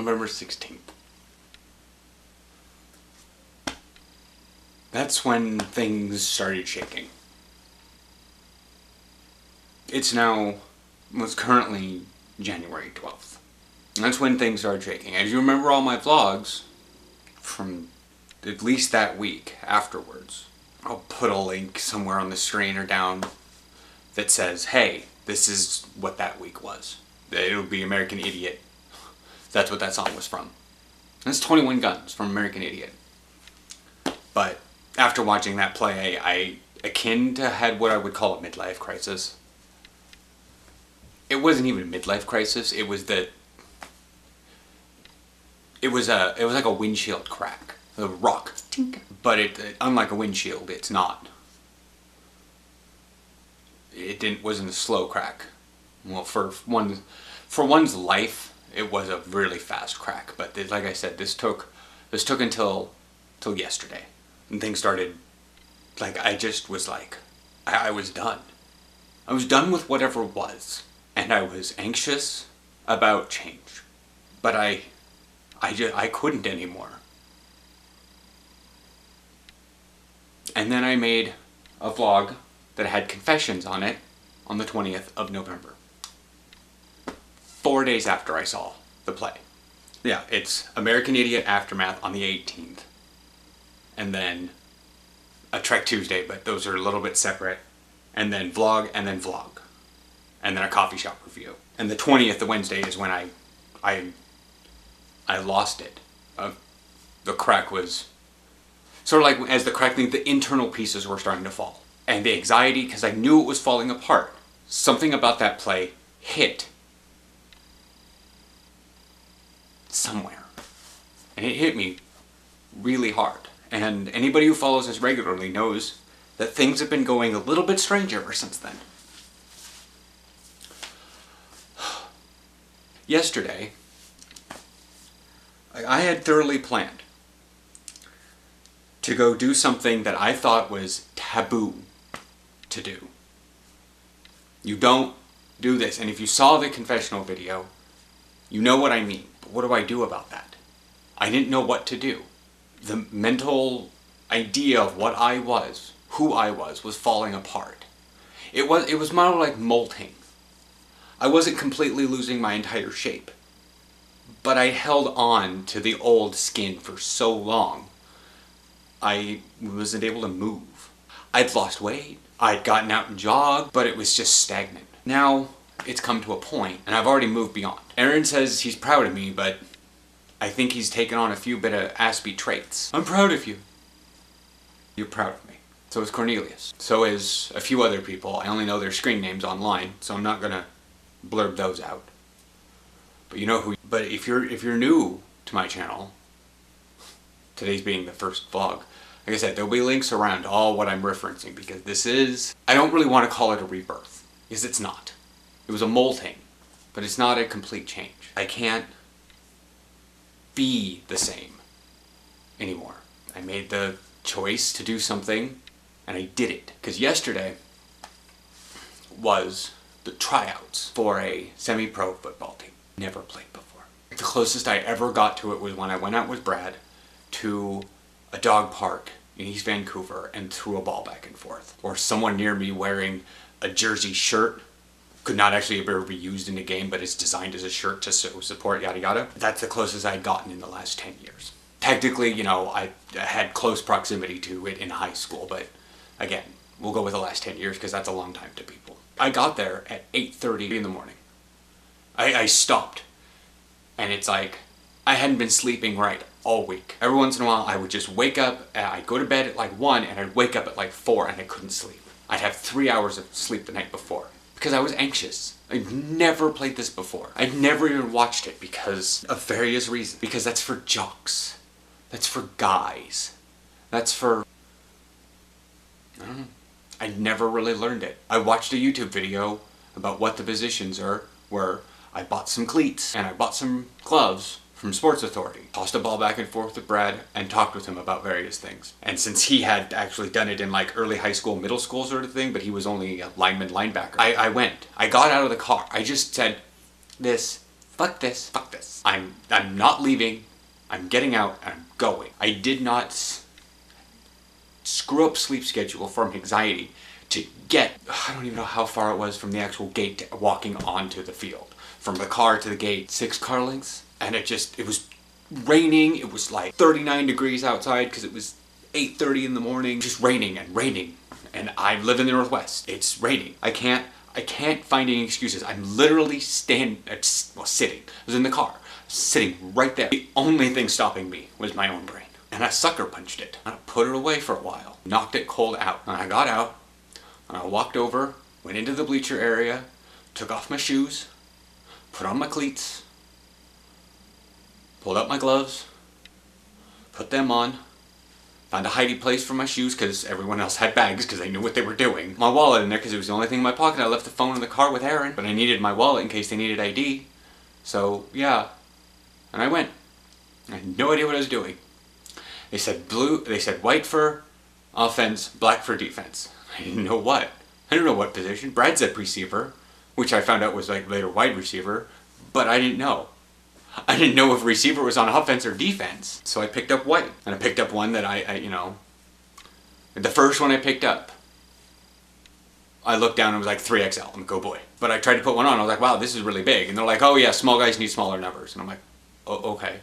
November 16th. That's when things started shaking. It's currently January 12th. That's when things started shaking. As you remember all my vlogs from at least that week afterwards, I'll put a link somewhere on the screen or down that says, hey, this is what that week was. It'll be American Idiot. That's what that song was from. That's 21 Guns from American Idiot. But after watching that play, I akin to had what I would call a midlife crisis. It wasn't even a midlife crisis. It was like a windshield crack. The rock. Tink. But unlike a windshield, it's not. It wasn't a slow crack. Well, for one's life, it was a really fast crack. But like I said, this took until yesterday, and things started. Like I just was like, I was done. I was done with whatever was, and I was anxious about change, but I couldn't anymore. And then I made a vlog that had confessions on it on the 20th of November. 4 days after I saw the play. Yeah, it's American Idiot Aftermath on the 18th. And then a Trek Tuesday, but those are a little bit separate. And then vlog, and then vlog. And then a coffee shop review. And the 20th, the Wednesday, is when I lost it. The crack was sort of like as the crackling, the internal pieces were starting to fall. And the anxiety, because I knew it was falling apart. Something about that play hit somewhere. And it hit me really hard. And anybody who follows us regularly knows that things have been going a little bit strange ever since then. Yesterday, I had thoroughly planned to go do something that I thought was taboo to do. You don't do this. And if you saw the confessional video, you know what I mean. But what do I do about that? I didn't know what to do. The mental idea of what I was, who I was falling apart. It was more like molting. I wasn't completely losing my entire shape, but I held on to the old skin for so long, I wasn't able to move. I'd lost weight, I'd gotten out and jogged, but it was just stagnant. Now, it's come to a point, and I've already moved beyond. Aaron says he's proud of me, but I think he's taken on a few bit of Aspie traits. I'm proud of you. You're proud of me. So is Cornelius. So is a few other people. I only know their screen names online, so I'm not gonna blurb those out. But you know who. But if you're new to my channel, today's being the first vlog, like I said, there'll be links around all what I'm referencing, because this is, I don't really want to call it a rebirth, because it's not. It was a molting, but it's not a complete change. I can't be the same anymore. I made the choice to do something, and I did it. Because yesterday was the tryouts for a semi-pro football team. Never played before. The closest I ever got to it was when I went out with Brad to a dog park in East Vancouver and threw a ball back and forth. Or someone near me wearing a jersey shirt, could not actually ever be used in a game, but it's designed as a shirt to support yada yada. That's the closest I'd gotten in the last 10 years. Technically, you know, I had close proximity to it in high school, but again, we'll go with the last 10 years because that's a long time to people. I got there at 8:30 in the morning. I stopped, and it's like, I hadn't been sleeping right all week. Every once in a while, I would just wake up, I'd go to bed at like 1, and I'd wake up at like 4, and I couldn't sleep. I'd have 3 hours of sleep the night before, because I was anxious. I'd never played this before. I'd never even watched it because of various reasons. Because that's for jocks. That's for guys. That's for, I don't know. I never really learned it. I watched a YouTube video about what the positions were. I bought some cleats and I bought some gloves from Sports Authority. Tossed a ball back and forth with Brad and talked with him about various things. And since he had actually done it in like early high school, middle school sort of thing, but he was only a linebacker, I went. I got out of the car. I just said this fuck this, fuck this. I'm not leaving. I'm getting out and I'm going. I did not screw up sleep schedule from anxiety to get, I don't even know how far it was from the actual gate to walking onto the field. From the car to the gate, 6 car lengths. And it was raining. It was like 39 degrees outside because it was 8:30 in the morning. Just raining and raining. And I live in the Northwest. It's raining. I can't find any excuses. I'm literally sitting. I was in the car, sitting right there. The only thing stopping me was my own brain. And I sucker punched it. I put it away for a while. Knocked it cold out. And I got out. And I walked over, went into the bleacher area, took off my shoes, put on my cleats, pulled up my gloves, put them on, found a hiding place for my shoes because everyone else had bags because they knew what they were doing. My wallet in there because it was the only thing in my pocket. I left the phone in the car with Aaron, but I needed my wallet in case they needed ID. So yeah, and I went. I had no idea what I was doing. They said white for offense, black for defense. I didn't know what. I didn't know what position. Brad said receiver, which I found out was like later wide receiver, but I didn't know. I didn't know if receiver was on offense or defense. So I picked up white. And I picked up one that the first one I picked up, I looked down and it was like 3XL. I'm like, oh boy. But I tried to put one on. I was like, wow, this is really big. And they're like, oh yeah, small guys need smaller numbers. And I'm like, oh, okay.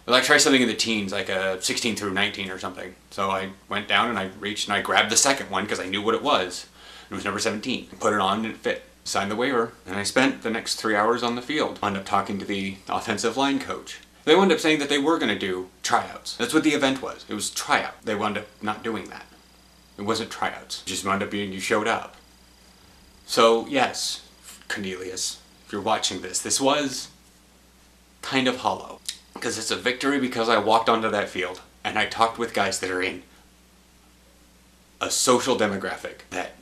They're like, try something in the teens, like a 16 through 19 or something. So I went down and I reached and I grabbed the second one because I knew what it was. It was number 17. I put it on and it fit. Signed the waiver, and I spent the next 3 hours on the field. Wound up talking to the offensive line coach. They wound up saying that they were going to do tryouts. That's what the event was. It was tryout. They wound up not doing that. It wasn't tryouts. It just wound up being you showed up. So yes, Cornelius, if you're watching this was kind of hollow. Because it's a victory because I walked onto that field and I talked with guys that are in a social demographic that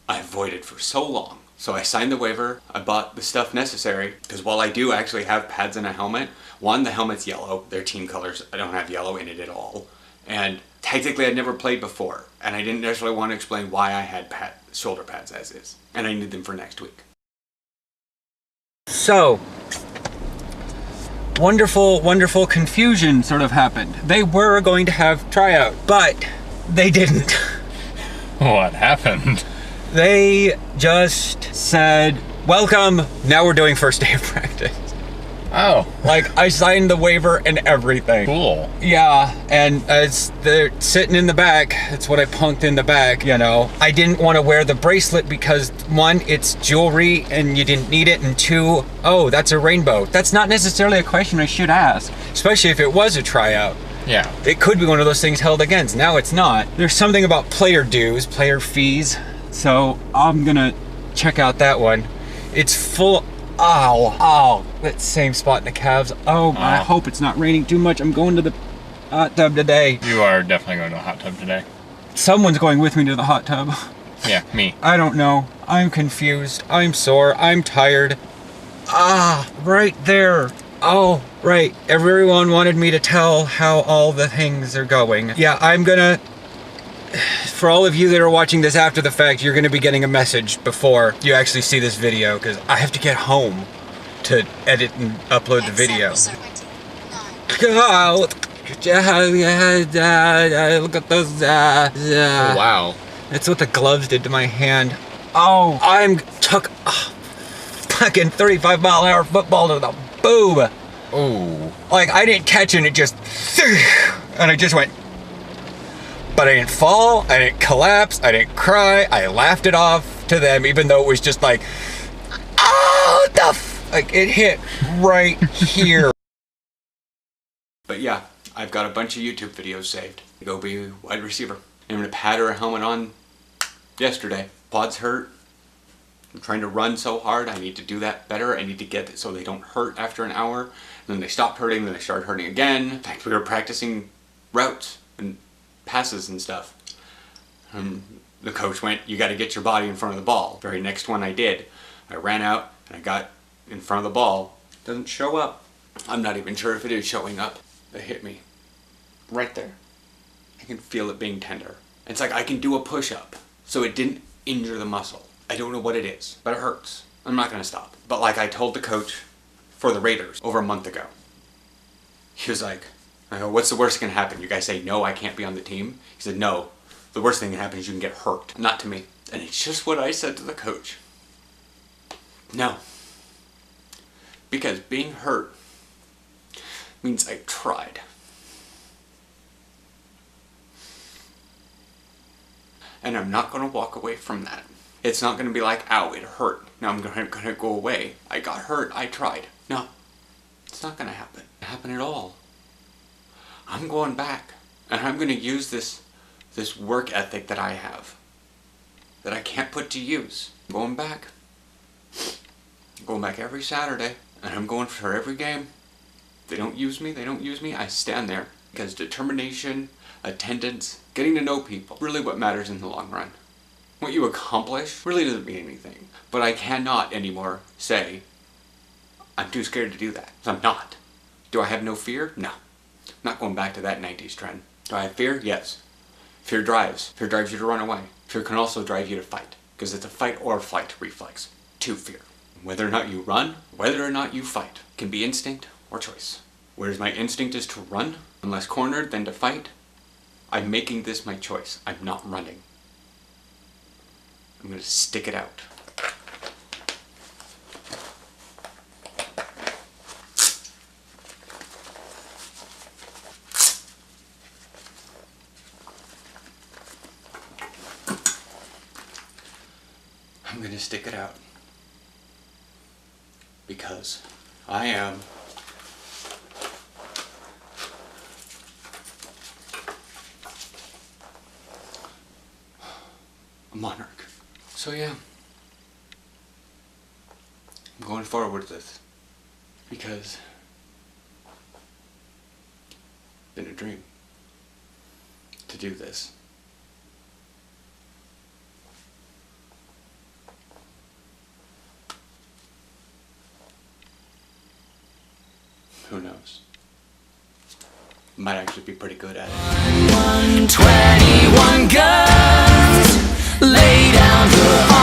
I avoided for so long. So I signed the waiver, I bought the stuff necessary, because while I do actually have pads and a helmet, one, the helmet's yellow, they're team colors, I don't have yellow in it at all, and technically I'd never played before, and I didn't necessarily want to explain why I had shoulder pads as is, and I need them for next week. So, wonderful confusion sort of happened. They were going to have tryout, but they didn't. What happened? They just said, welcome, now we're doing first day of practice. Oh. Like, I signed the waiver and everything. Cool. Yeah, and as they're sitting in the back, that's what I punked in the back, I didn't want to wear the bracelet because, one, it's jewelry and you didn't need it, and two, oh, that's a rainbow. That's not necessarily a question I should ask, especially if it was a tryout. Yeah. It could be one of those things held against. Now it's not. There's something about player dues, player fees. So I'm gonna check out that one. It's full. Ow, that same spot in the calves. I hope it's not raining too much. I'm going to the hot tub today. You are definitely going to the hot tub today. Someone's going with me to the hot tub. Yeah, me. I don't know. I'm confused. I'm sore. I'm tired. Right there. Oh, right. Everyone wanted me to tell how all the things are going. Yeah, I'm gonna... For all of you that are watching this after the fact, you're going to be getting a message before you actually see this video, because I have to get home to edit and upload the video. Look at those. Oh, wow. That's what the gloves did to my hand. Oh, I took a fucking 35-mile-an-hour football to the boob. Oh. Like, I didn't catch it, and it just... And I just went... But I didn't fall, I didn't collapse, I didn't cry, I laughed it off to them, even though it was just like, oh, like, it hit right here. But yeah, I've got a bunch of YouTube videos saved. Go be wide receiver. I'm gonna pad or a helmet on yesterday. Quads hurt. I'm trying to run so hard, I need to do that better. I need to get it so they don't hurt after an hour. And then they stopped hurting, then they started hurting again. In fact, we were practicing routes and passes and stuff. The coach went, you got to get your body in front of the ball. Very next one I did. I ran out and I got in front of the ball. Doesn't show up. I'm not even sure if it is showing up. It hit me right there. I can feel it being tender. It's like I can do a push-up, so it didn't injure the muscle. I don't know what it is, but it hurts. I'm not gonna stop. But like I told the coach, for the Raiders over a month ago. He was like, I go, what's the worst that can happen? You guys say, no, I can't be on the team? He said, no, the worst thing that can happen is you can get hurt. Not to me. And it's just what I said to the coach. No. Because being hurt means I tried. And I'm not going to walk away from that. It's not going to be like, ow, it hurt. Now I'm going to go away. I got hurt. I tried. No. It's not going to happen. It happen at all. I'm going back. And I'm going to use this work ethic that I have. That I can't put to use. I'm going back. I'm going back every Saturday. And I'm going for every game. They don't use me. They don't use me. I stand there. Because determination, attendance, getting to know people, really what matters in the long run. What you accomplish really doesn't mean anything. But I cannot anymore say, I'm too scared to do that. I'm not. Do I have no fear? No. I'm not going back to that 90s trend. Do I have fear? Yes. Fear drives. Fear drives you to run away. Fear can also drive you to fight. Because it's a fight or flight reflex to fear. Whether or not you run, whether or not you fight, can be instinct or choice. Whereas my instinct is to run, unless cornered, then to fight, I'm making this my choice. I'm not running. I'm going to stick it out. I'm going to stick it out. Because I am a monarch. So yeah, I'm going forward with this because it's been a dream to do this. Who knows? Might actually be pretty good at it. 121 guns lay down to